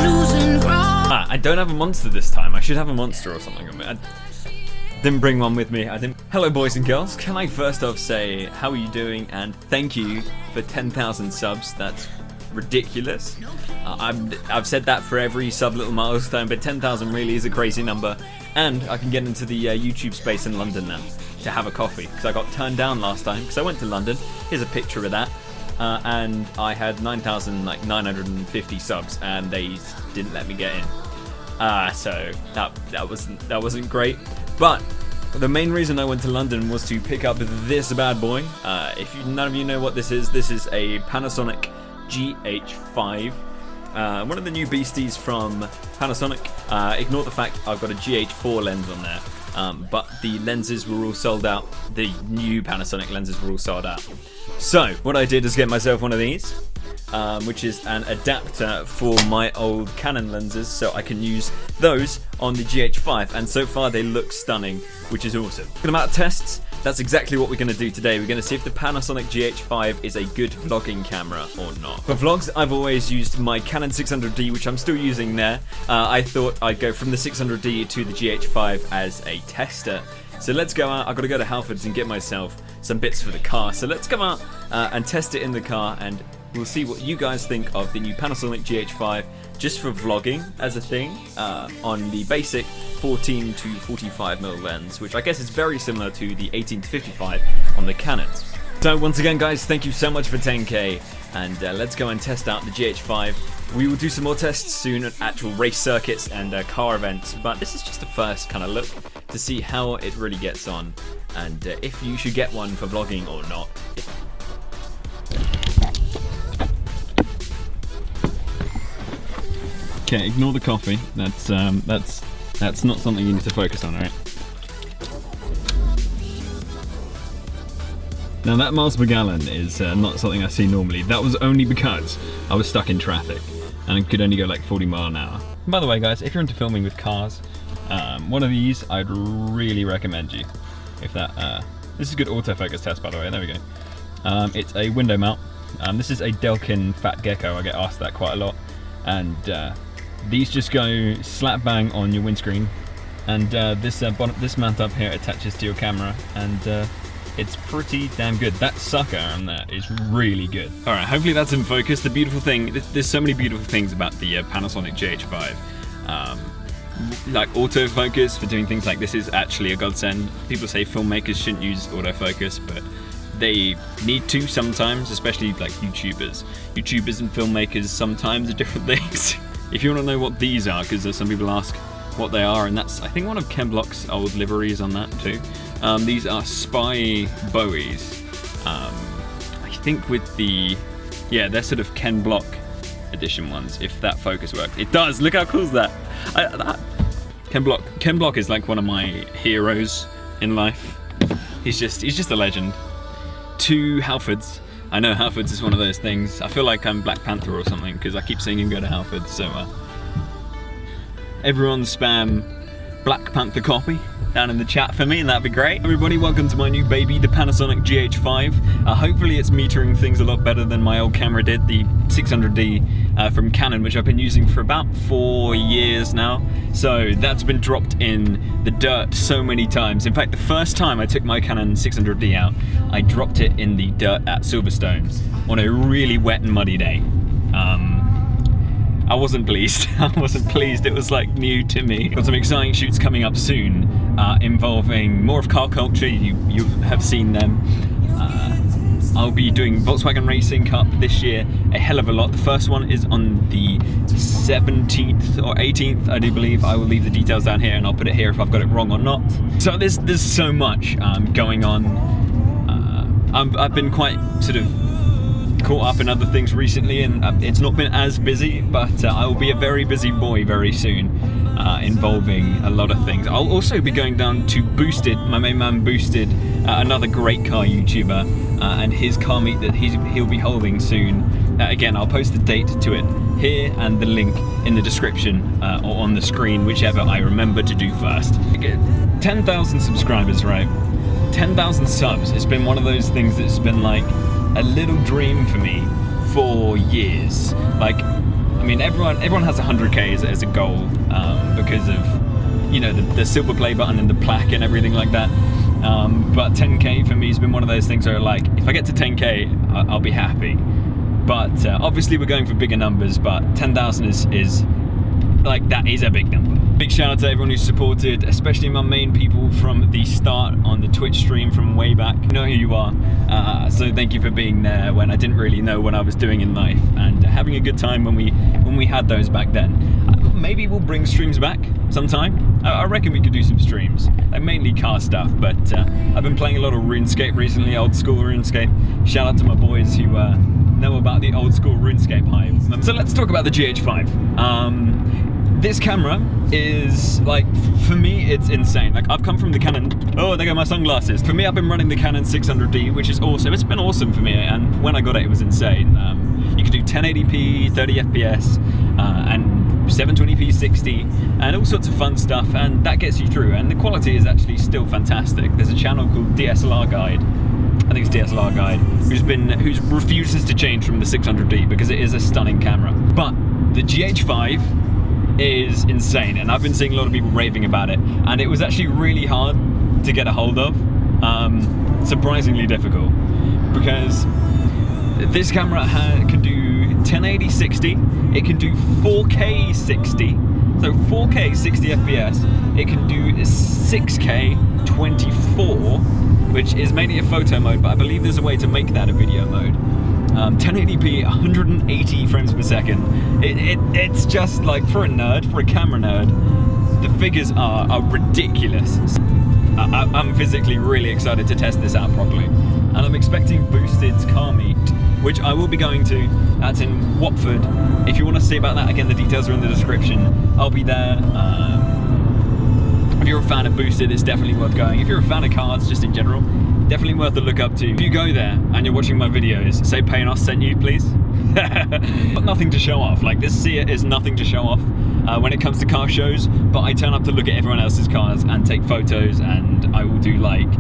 I don't have a monster this time. I should have a monster or something. I didn't bring one with me. Hello boys and girls. Can I first off say, how are you doing? And thank you for 10,000 subs. That's ridiculous. I've said that for every little milestone, but 10,000 really is a crazy number. And I can get into the YouTube space in London now to have a coffee, because I got turned down last time because I went to London. Here's a picture of that. And I had 9,950 subs, and they didn't let me get in. So that wasn't great. But the main reason I went to London was to pick up this bad boy. If none of you know what this is a Panasonic GH5. One of the new beasties from Panasonic. Ignore the fact I've got a GH4 lens on there. But the lenses were all sold out. The new Panasonic lenses were all sold out. So what I did is get myself one of these, which is an adapter for my old Canon lenses, so I can use those on the GH5. And so far they look stunning, which is awesome. Talking about tests, that's exactly what we're going to do today. We're going to see if the Panasonic GH5 is a good vlogging camera or not. For vlogs, I've always used my Canon 600D, which I'm still using there. I thought I'd go from the 600D to the GH5 as a tester. So let's go out. I've got to go to Halfords and get myself some bits for the car. So let's come out and test it in the car, and we'll see what you guys think of the new Panasonic GH5 just for vlogging as a thing on the basic 14 to 45mm lens, which I guess is very similar to the 18 to 55 on the Canons. So once again guys, thank you so much for 10k, and let's go and test out the GH5. We will do some more tests soon at actual race circuits and car events, but this is just the first kind of look to see how it really gets on, and if you should get one for vlogging or not. Okay, ignore the coffee. That's not something you need to focus on, right? Now that miles per gallon is not something I see normally. That was only because I was stuck in traffic and I could only go like 40 miles an hour. By the way guys, if you're into filming with cars, one of these I'd really recommend you. If that, this is a good autofocus test by the way, there we go. It's a window mount. This is a Delkin Fat Gecko, I get asked that quite a lot. And these just go slap bang on your windscreen, and this mount up here attaches to your camera, and it's pretty damn good. That sucker on there is really good. Alright, hopefully that's in focus. The beautiful thing, there's so many beautiful things about the Panasonic GH5. Like autofocus for doing things like this is actually a godsend. People say filmmakers shouldn't use autofocus, but they need to sometimes, especially like YouTubers. YouTubers and filmmakers sometimes are different things. If you want to know what these are, because some people ask what they are, and that's I think one of Ken Block's old liveries on that too. These are Spy Bowies. I think with the, yeah, they're sort of Ken Block edition ones, if that focus works. It does, look how cool is that? Ken Block is like one of my heroes in life. He's just a legend. To Halfords. I know Halfords is one of those things. I feel like I'm Black Panther or something because I keep seeing him go to Halfords. So everyone spam Black Panther copy down in the chat for me, and that'd be great. Everybody, welcome to my new baby, the Panasonic GH5. Hopefully it's metering things a lot better than my old camera did, the 600D from Canon, which I've been using for about 4 years now. So that's been dropped in the dirt so many times. In fact, the first time I took my Canon 600D out, I dropped it in the dirt at Silverstone on a really wet and muddy day. I wasn't pleased. I wasn't pleased. It was like new to me. Got some exciting shoots coming up soon involving more of car culture. You have seen them. I'll be doing Volkswagen Racing Cup this year a hell of a lot. The first one is on the 17th or 18th, I do believe. I will leave the details down here and I'll put it here if I've got it wrong or not. So there's so much going on. I've been quite sort of caught up in other things recently, and it's not been as busy, but I will be a very busy boy very soon, involving a lot of things. I'll also be going down to Boosted, my main man Boosted, another great car YouTuber, and his car meet that he'll be holding soon. Again, I'll post the date to it here and the link in the description or on the screen, whichever I remember to do first. 10,000 subscribers, right? 10,000 subs. It's been one of those things that's been like a little dream for me for years. Like, I mean, everyone has 100K as a goal because of, you know, the silver play button and the plaque and everything like that. But 10K for me has been one of those things where, like, if I get to 10K, I'll be happy. But obviously we're going for bigger numbers, but 10,000 is like, that is a big number. Big shout out to everyone who supported, especially my main people from the start on the Twitch stream from way back. You know who you are, so thank you for being there when I didn't really know what I was doing in life, and having a good time when we had those back then. Maybe we'll bring streams back sometime. I reckon we could do some streams, like mainly car stuff, but I've been playing a lot of RuneScape recently, old school RuneScape. Shout out to my boys who know about the old school RuneScape hype. So let's talk about the GH5. This camera is, like, for me, it's insane. Like, I've come from the Canon, oh, there go my sunglasses. For me, I've been running the Canon 600D, which is awesome. It's been awesome for me, and when I got it, it was insane. You can do 1080p, 30 FPS, and 720p 60, and all sorts of fun stuff, and that gets you through, and the quality is actually still fantastic. There's a channel called DSLR Guide, I think it's DSLR Guide, who refuses to change from the 600D because it is a stunning camera. But the GH5 is insane, and I've been seeing a lot of people raving about it, and it was actually really hard to get a hold of, surprisingly difficult, because this camera can do 1080 60, it can do 4K 60, so 4K 60 FPS, it can do 6K 24, which is mainly a photo mode, but I believe there's a way to make that a video mode. 1080p, 180 frames per second. It's just like, for a nerd, for a camera nerd, the figures are ridiculous. I'm physically really excited to test this out properly. And I'm expecting Boosted's car meet, which I will be going to. That's in Watford. If you want to see about that, again, the details are in the description. I'll be there. If you're a fan of Boosted, it's definitely worth going. If you're a fan of cars, just in general, definitely worth a look up to. If you go there and you're watching my videos, say Panos sent you, please. But nothing to show off. Like, this Seat is nothing to show off when it comes to car shows, but I turn up to look at everyone else's cars and take photos, and I will do, like,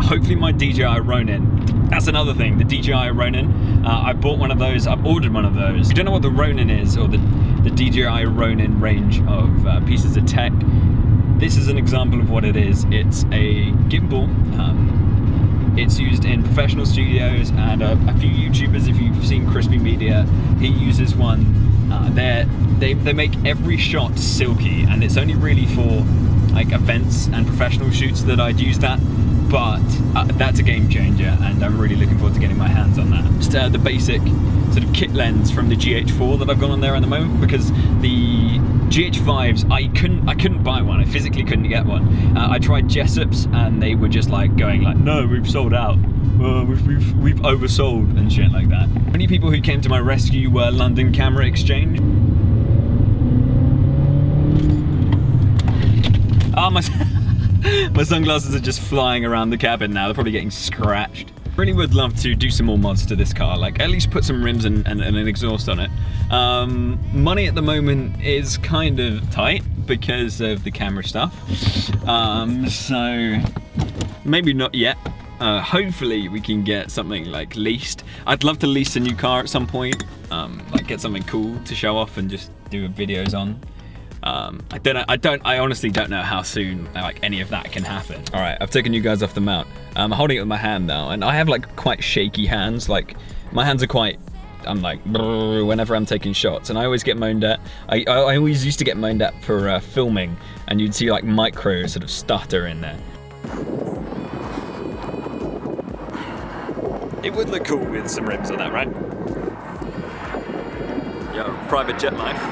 hopefully my DJI Ronin. That's another thing, the DJI Ronin. I bought one of those, I've ordered one of those. If you don't know what the Ronin is, or the DJI Ronin range of pieces of tech, this is an example of what it is. It's a gimbal. It's used in professional studios, and a few YouTubers, if you've seen Crispy Media, he uses one. They make every shot silky, and it's only really for, like, events and professional shoots that I'd use that, but that's a game changer, and I'm really looking forward to getting my hands on that. Just the basic sort of kit lens from the GH4 that I've got on there at the moment, because the GH5s, I couldn't buy one. I physically couldn't get one. I tried Jessup's, and they were just like going like, no, we've sold out. We've oversold and shit like that. Many people who came to my rescue were London Camera Exchange. Oh, my sunglasses are just flying around the cabin now. They're probably getting scratched. Really would love to do some more mods to this car, like at least put some rims and an exhaust on it. Money at the moment is kind of tight because of the camera stuff, so maybe not yet. Hopefully we can get something like leased. I'd love to lease a new car at some point, like get something cool to show off and just do videos on. I honestly don't know how soon like any of that can happen. All right, I've taken you guys off the mount. I'm holding it with my hand now, and I have like quite shaky hands. Like my hands are quite, I'm like whenever I'm taking shots, and I always get moaned at. I always used to get moaned at for filming, and you'd see like micro sort of stutter in there. It would look cool with some rims on that, right? Yo, private jet life.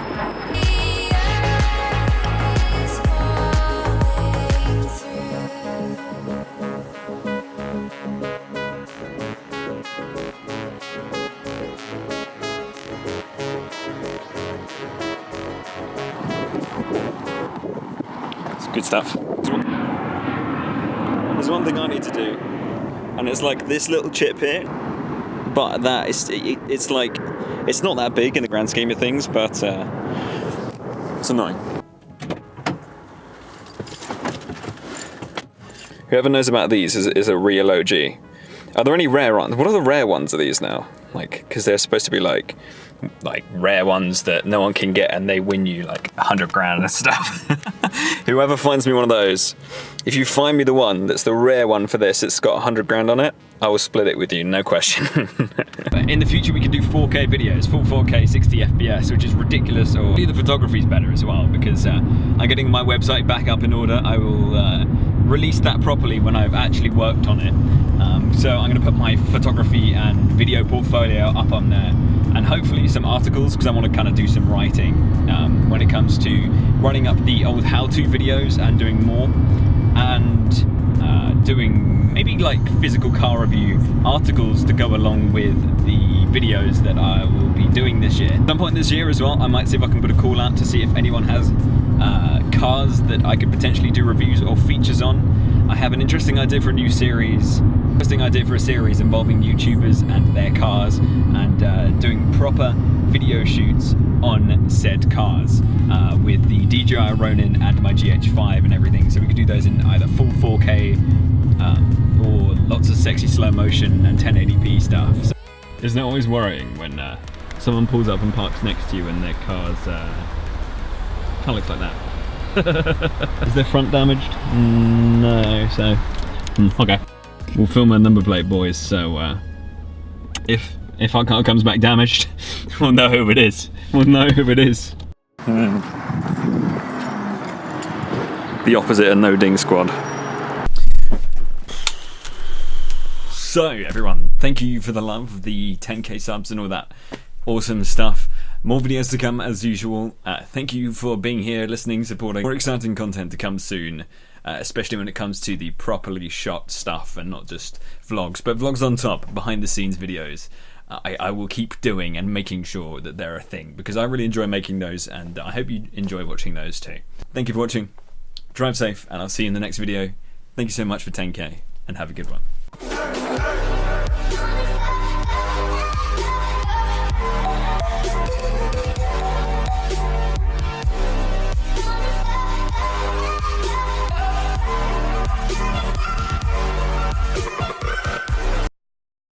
Good stuff. There's one thing I need to do, and it's like this little chip here, but that is, it's like, it's not that big in the grand scheme of things, but it's annoying. Whoever knows about these is a real OG. Are there any rare ones? What are the rare ones of these now? Like, because they're supposed to be like like rare ones that no one can get, and they win you like 100 grand and stuff. Whoever finds me one of those, if you find me the one that's the rare one for this, it's got 100 grand on it, I will split it with you, no question. In the future we can do 4K videos, full 4K 60 FPS, which is ridiculous, or the photography's better as well, because I'm getting my website back up in order. I will release that properly when I've actually worked on it. So I'm going to put my photography and video portfolio up on there, and hopefully some articles, because I want to kind of do some writing when it comes to running up the old how-to videos and doing more, and doing maybe like physical car review articles to go along with the videos that I will be doing this year. At some point this year as well, I might see if I can put a call out to see if anyone has cars that I could potentially do reviews or features on. I have an interesting idea for a new series, involving YouTubers and their cars, and doing proper video shoots on said cars with the DJI Ronin and my GH5 and everything. So we could do those in either full 4K or lots of sexy slow motion and 1080p stuff. So isn't it always worrying when someone pulls up and parks next to you and their car's kind of looks like that? Is their front damaged? No, so okay. We'll film a number plate, boys, so if our car comes back damaged, we'll know who it is. We'll know who it is. The opposite of No Ding Squad. So everyone, thank you for the love, the 10k subs and all that awesome stuff. More videos to come as usual. Thank you for being here, listening, supporting. More exciting content to come soon, especially when it comes to the properly shot stuff and not just vlogs, but vlogs on top, behind the scenes videos. I will keep doing and making sure that they're a thing, because I really enjoy making those, and I hope you enjoy watching those too. Thank you for watching, drive safe, and I'll see you in the next video. Thank you so much for 10k, and have a good one.